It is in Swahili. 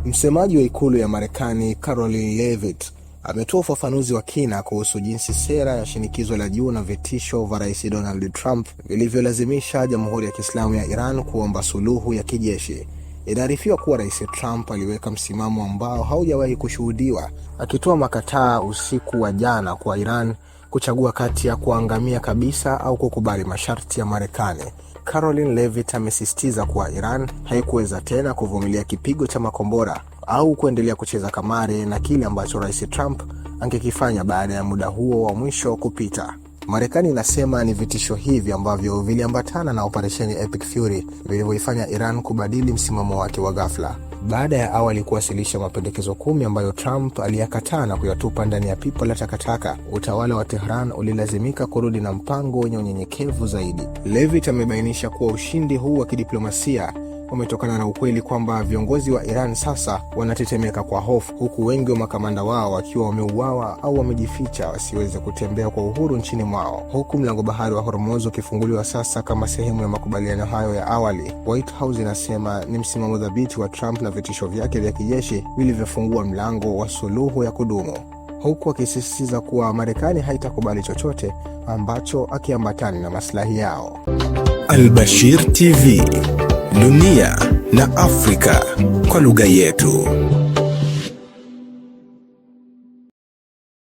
Msemaji wa ikulu ya Marekani Karoline Leavitt ametoa ufafanuzi wa kina kuhusu jinsi sera ya shinikizo la juu na vitisho vya Rais Donald Trump vilivyolazimisha Jamhuri ya Kiislamu ya Iran kuomba suluhu ya kijeshi. Inaarifiwa kuwa Rais Trump aliweka msimamo ambao haujawahi kushuhudiwa, akitoa makataa usiku wa jana kwa Iran kuchagua kati ya kuangamia kabisa au kukubali masharti ya Marekani. Karoline Leavitt amesisitiza kuwa Iran haikuweza tena kuvumilia kipigo cha makombora au kuendelea kucheza kamari na kile ambacho Rais Trump angekifanya baada ya muda huo wa mwisho kupita. Marekani inasema ni vitisho hivi ambavyo viliambatana na operesheni Epic Fury vilivyoifanya Iran kubadili msimamo wake wa ghafla. Baada ya awali kuwasilisha mapendekezo 10 ambayo Trump aliyakataa na kuyatupa ndani ya pipa la takataka, utawala wa Tehran ulilazimika kurudi na mpango wenye unyenyekevu zaidi. Leavitt amebainisha kuwa ushindi huu wa kidiplomasia umetokana na ukweli kwamba viongozi wa Iran sasa wanatetemeka kwa hofu, huku wengi wa makamanda wao wakiwa wameuawa au wamejificha wasiweze kutembea kwa uhuru nchini mwao. Huku mlango bahari wa Hormuz ukifunguliwa sasa kama sehemu ya makubaliano hayo ya awali, White House inasema ni msimamo dhabiti wa Trump na vitisho vyake vya kijeshi vilivyofungua mlango wa suluhu ya kudumu, huku akisisitiza kuwa Marekani haitakubali chochote ambacho akiambatani na maslahi yao. Al Bashir TV, dunia na Afrika kwa lugha yetu.